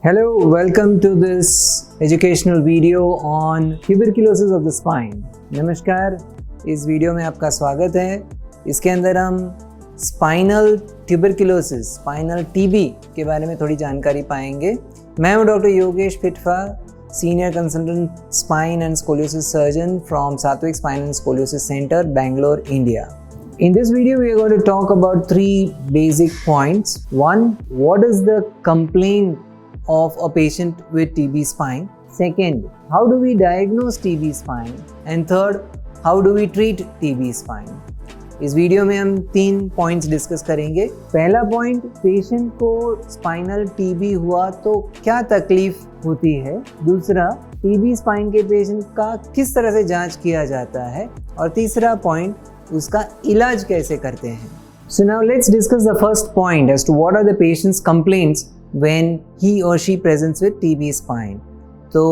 Hello, welcome to this educational video on tuberculosis of the spine. नमस्कार, इस video में आपका स्वागत है। इसके अंदर हम स्पाइनल ट्यूबरक्लोसिस, स्पाइनल टीबी के बारे में थोड़ी जानकारी पाएंगे। मैं हूं डॉक्टर योगेश पिटफा, senior consultant spine and scoliosis surgeon from Satvik spine and scoliosis centre, Bangalore, India. In this video, we are going to talk about three basic points. One, what is the complaint of a patient with TB spine? Second, how do we diagnose TB spine? And third, how do we treat TB spine? इस video में हम 3 points discuss करेंगे. पहला point, patient को spinal TB हुआ तो क्या तकलीफ होती है. दूसरा, टीबी स्पाइन के पेशेंट का किस तरह से जांच किया जाता है. और तीसरा पॉइंट, उसका इलाज कैसे करते हैं. So now let's discuss the first point as to what are the patient's complaints when he or she presents with TB spine. तो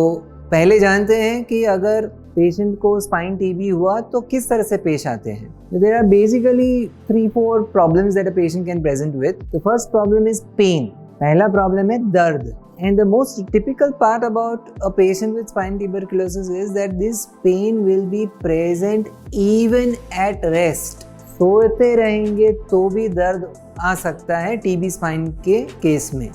पहले जानते हैं कि अगर पेशेंट को स्पाइन टीबी हुआ तो किस तरह से पेश आते हैं. There are basically 3-4 problems that a patient can present with. The first problem is pain. पहला प्रॉब्लम है दर्द. And the most typical part about a patient with spine tuberculosis is that this pain will be present even at rest. सोते रहेंगे तो भी दर्द आ सकता है टीबी स्पाइन के केस में.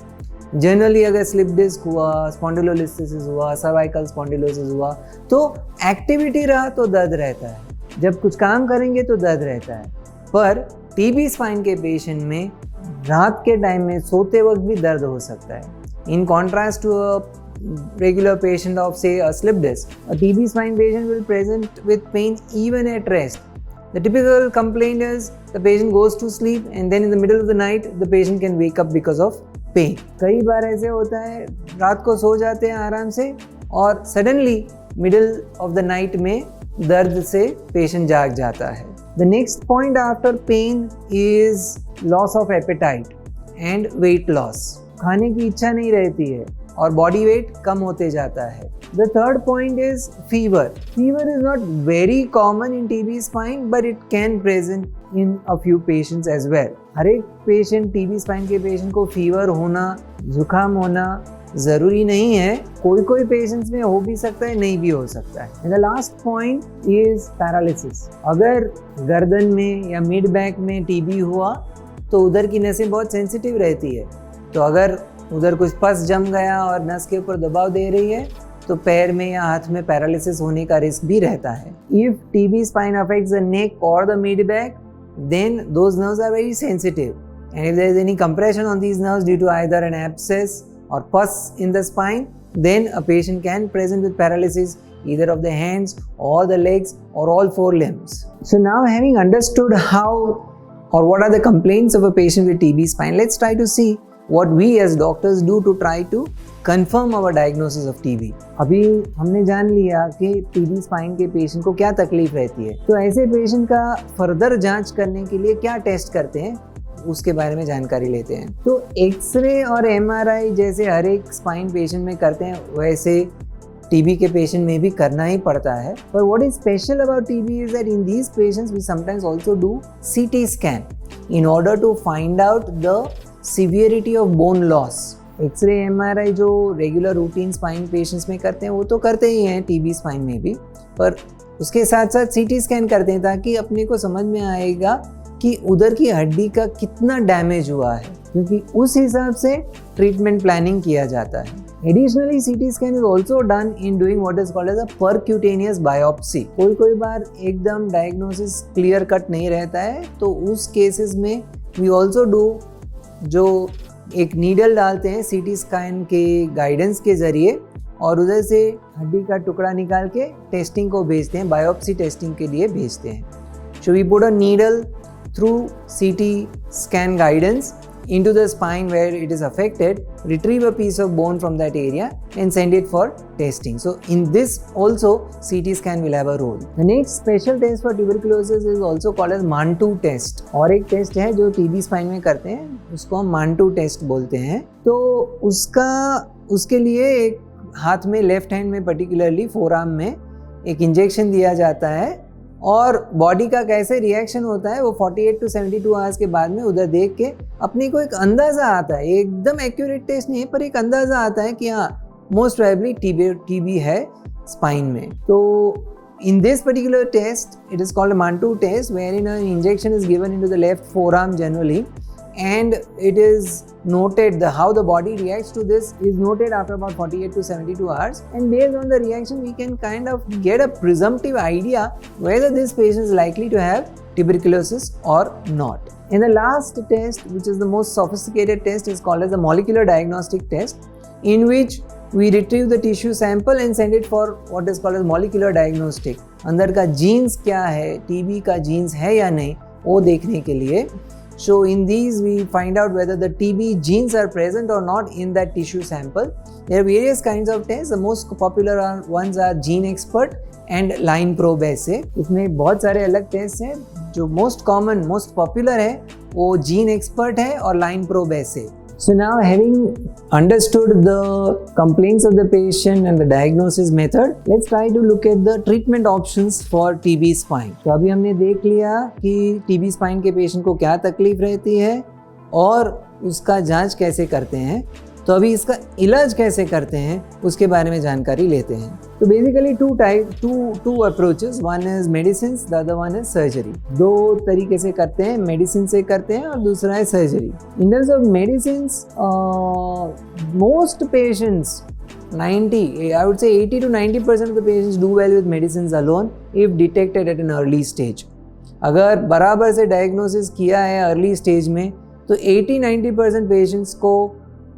जनरली अगर स्लिप डिस्क हुआ, स्पॉन्डिलोलिस्थेसिस हुआ, सर्वाइकल स्पॉन्डिलोसिस हुआ तो एक्टिविटी रहा तो दर्द रहता है. जब कुछ काम करेंगे तो दर्द रहता है. पर टीबी स्पाइन के पेशेंट में रात के टाइम में सोते वक्त भी दर्द हो सकता है. In contrast to a regular patient of, say, a slip disc, a TB spine patient will present with pain even at rest. The typical complaint is the patient goes to sleep and then in the middle of the night the patient can wake up because of pain. कई बार ऐसे होता है, रात को सो जाते हैं आराम से और suddenly middle of the night में दर्द से patient जाग जाता है. The next point after pain is loss of appetite and weight loss. खाने की इच्छा नहीं रहती है और बॉडी वेट कम होते जाता है. The third point is fever. Fever is not very common in TB spine, but it can present in a few patients as well. हर एक पेशेंट, TB spine के पेशेंट को फीवर होना, जुकाम होना ज़रूरी नहीं है. कोई पेशेंट्स में हो भी सकता है, नहीं भी हो सकता है. And the last point is paralysis. अगर गर्दन में या मिड बैक में TB हुआ तो उधर की नसें बहुत सेंसिटिव रहती है. तो अगर उधर कुछ पस जम गया और नस के ऊपर दबाव दे रही है तो पैर में या हाथ में पैरालिसिस होने का रिस्क भी रहता है. If TB spine affects the neck or the mid back, then those nerves are very sensitive. And if there is any compression on these nerves due to either an abscess or pus in the spine, then a patient can present with paralysis either of the hands or the legs or all 4 limbs. So now, having understood how or what are the complaints of a patient with TB spine, let's try to see what we as doctors do to try to confirm our diagnosis of TB. अभी हमने जान लिया कि TB spine के patient को क्या तकलीफ रहती है. तो ऐसे पेशेंट का फर्दर जांच करने के लिए क्या टेस्ट करते हैं उसके बारे में जानकारी लेते हैं. तो एक्सरे और MRI जैसे हर एक स्पाइन पेशेंट में करते हैं वैसे TB के पेशेंट में भी करना ही पड़ता है. पर what is special about TB is that in these patients we sometimes also do CT scan in order to find out the severity of bone loss. X-ray MRI जो रेगुलर रूटीन स्पाइन पेशेंट्स में करते हैं वो तो करते ही हैं TB spine में भी, पर उसके साथ साथ CT स्कैन करते हैं ताकि अपने को समझ में आएगा कि उधर की हड्डी का कितना डैमेज हुआ है, क्योंकि उस हिसाब से ट्रीटमेंट प्लानिंग किया जाता है. Additionally, CT scan is also done in doing what is called as a percutaneous biopsy. कोई बार एकदम डायग्नोसिस क्लियर कट नहीं रहता है तो उस केसेस में we also do जो एक नीडल डालते हैं CT स्कैन के गाइडेंस के ज़रिए और उधर से हड्डी का टुकड़ा निकाल के टेस्टिंग को भेजते हैं, बायोप्सी टेस्टिंग के लिए भेजते हैं. So we put a needle through CT scan guidance into the spine where it is affected, retrieve a piece of bone from that area and send it for testing. So in this also CT scan will have a role. The next special test for tuberculosis is also called as Mantoux test. और एक test है जो TB spine में करते हैं, उसको हम Mantoux test बोलते हैं. तो उसके लिए एक हाथ में, लेफ्ट हैंड में पर्टिकुलरली फोर आर्म में एक इंजेक्शन दिया जाता है और बॉडी का कैसे रिएक्शन होता है वो 48 to 72 आवर्स के बाद में उधर देख के अपने को एक अंदाज़ा आता है, एकदम एक्यूरेट टेस्ट नहीं है पर एक अंदाज़ा आता है कि हाँ मोस्ट प्रोबेबली टीबी है स्पाइन में। तो in this particular test, it is called a Mantoux test, wherein an injection is given into the left forearm generally, and it is noted how the body reacts to this is noted after about 48 to 72 hours, and based on the reaction we can kind of get a presumptive idea whether this patient is likely to have tuberculosis or not. And the last test, which is the most sophisticated test, is called as the molecular diagnostic test, in which we retrieve the tissue sample and send it for what is called as molecular diagnostic. अंदर का genes क्या है, TB का genes है या नहीं, वो देखने के लिए. So in these we find out whether the TB genes are present or not in that tissue sample. There are various kinds of tests. The most popular ones are Gene Expert and Line Probe Assay. इसमें बहुत सारे अलग test हैं. जो most common, most popular है वो Gene Expert है और Line Probe Assay. So now, having understood the complaints of the patient and the diagnosis method, let's try to look at the treatment options for TB spine. तो अभी हमने देख लिया कि TB spine के patient को क्या तकलीफ रहती है और उसका जांच कैसे करते हैं. तो अभी इसका इलाज कैसे करते हैं उसके बारे में जानकारी लेते हैं. तो basically two approaches. One is medicines, the other one is surgery. दो तरीके से करते हैं, मेडिसिन से करते हैं और दूसरा है surgery. In terms of medicines, most patients, 80 to 90% of the patients do well with medicines alone if detected at an early stage. अगर बराबर से डायग्नोसिस किया है अर्ली स्टेज में तो 80-90% पेशेंट्स को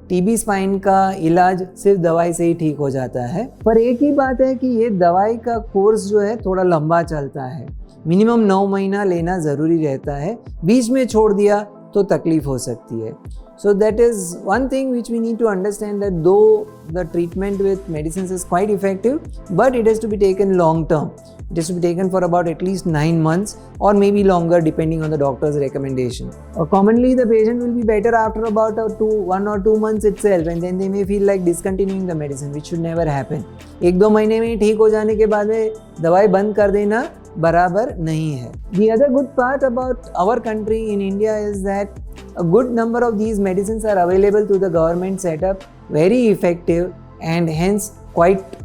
टीबी स्पाइन का इलाज सिर्फ दवाई से ही ठीक हो जाता है. पर एक ही बात है कि ये दवाई का कोर्स जो है थोड़ा लंबा चलता है. मिनिमम 9 महीना लेना ज़रूरी रहता है. बीच में छोड़ दिया तो तकलीफ हो सकती है. So that is one thing which we need to understand, that though the treatment with medicines is quite effective, but it has to be taken long term. It has to be taken for about at least 9 months or maybe longer depending on the doctor's recommendation. Commonly the patient will be better after about 1 or 2 months itself, and then they may feel like discontinuing the medicine, which should never happen. 1-2 महीने में ठीक हो जाने के बाद में दवाई बंद कर देना बराबर नहीं है. The other good part about our country in India is that a good number of these medicines are available through the government setup, very effective, and hence quite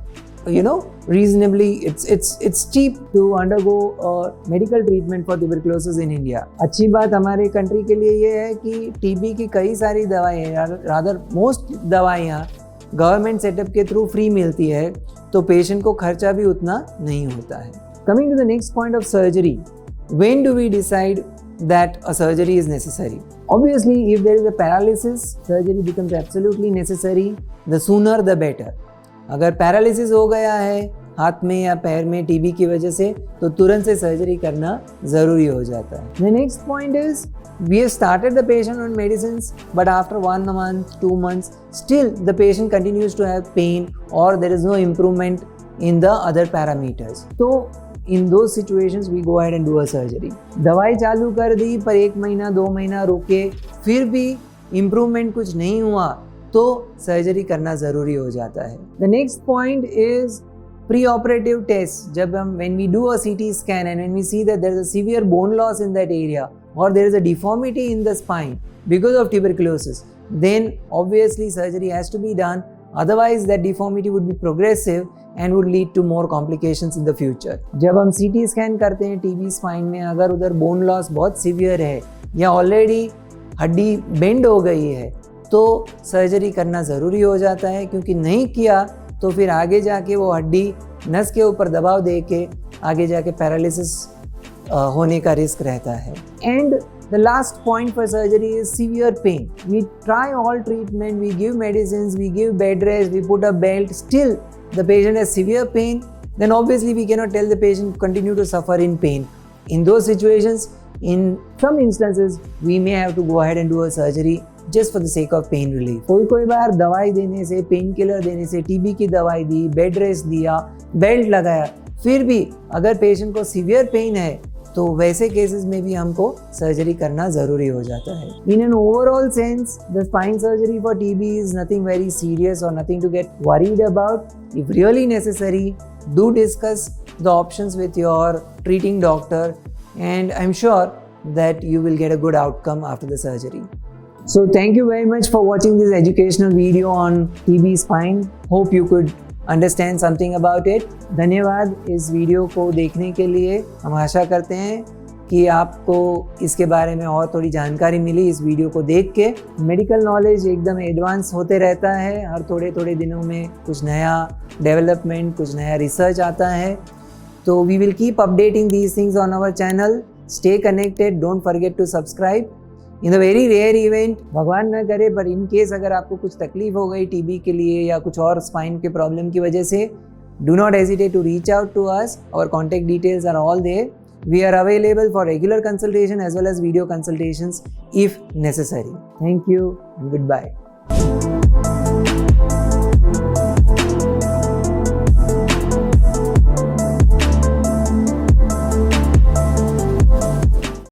reasonably it's cheap to undergo medical treatment for tuberculosis in India. अच्छी बात हमारे country के लिए ये है कि TB की कई सारी दवाइयाँ, रादर मोस्ट दवाइयाँ गवर्नमेंट सेटअप के थ्रू फ्री मिलती है, तो पेशेंट को खर्चा भी उतना नहीं होता है. Coming to the next point of surgery, when do we decide that a surgery is necessary? Obviously, if there is a paralysis, surgery becomes absolutely necessary. The sooner the better. अगर paralysis हो गया है हाथ में या पैर में TB की वजह से तो तुरंत से सर्जरी करना ज़रूरी हो जाता है. The next point is, we have started the patient on medicines, but after 1 month, 2 months, still the patient continues to have pain or there is no improvement in the other parameters. तो in those situations we go ahead and do a surgery. दवाई चालू कर दी पर 1 महीना 2 महीना रुके फिर भी इम्प्रूवमेंट कुछ नहीं हुआ तो सर्जरी करना ज़रूरी हो जाता है. The next point is pre-operative tests. जब हम when we do a CT scan and when we see that there is a severe bone loss in that area or there is a deformity in the spine because of tuberculosis, then obviously surgery has to be done. Otherwise that deformity would be progressive and would lead to more complications in the future. जब हम CT scan करते हैं TB spine में, अगर उधर bone loss बहुत severe है या already हड्डी bend हो गई है तो सर्जरी करना ज़रूरी हो जाता है, क्योंकि नहीं किया तो फिर आगे जाके वो हड्डी नस के ऊपर दबाव दे के आगे जाके पैरालिसिस होने का रिस्क रहता है. And the last point for surgery is severe pain. We try all treatment, we give medicines, we give bed rest, we put a belt, still the patient has severe pain, then obviously we cannot tell the patient continue to suffer in pain. In those situations, in some instances, we may have to go ahead and do a surgery just for the sake of pain relief. कोई बार दवाई देने से, pain killer देने से, TB की दवाई दी, bed rest दिया, belt लगाया, फिर भी अगर पेशेंट को सीवियर पेन है तो वैसे केसेस में भी हमको सर्जरी करना ज़रूरी हो जाता है. In an overall sense, the spine surgery for TB is nothing very serious or nothing to get worried about. If really necessary, do discuss the options with your treating doctor, and I'm sure that you will get a good outcome after the surgery. So thank you very much for watching this educational video on TB spine. Hope you could understand something about it. धन्यवाद इस video को देखने के लिए. हम आशा करते हैं कि आपको इसके बारे में और थोड़ी जानकारी मिली इस वीडियो को देख के. मेडिकल नॉलेज एकदम एडवांस होते रहता है. हर थोड़े थोड़े दिनों में कुछ नया डेवलपमेंट, कुछ नया रिसर्च आता है. तो we will keep updating these things on our channel. Stay connected, don't forget to subscribe. In the very rare event, भगवान न करे, पर इन केस अगर आपको कुछ तकलीफ हो गई टीबी के लिए या कुछ और स्पाइन के प्रॉब्लम की वजह से, do not hesitate to reach out to us. Our contact details are all there. We are available for regular consultation as well as video consultations if necessary. Thank you and goodbye.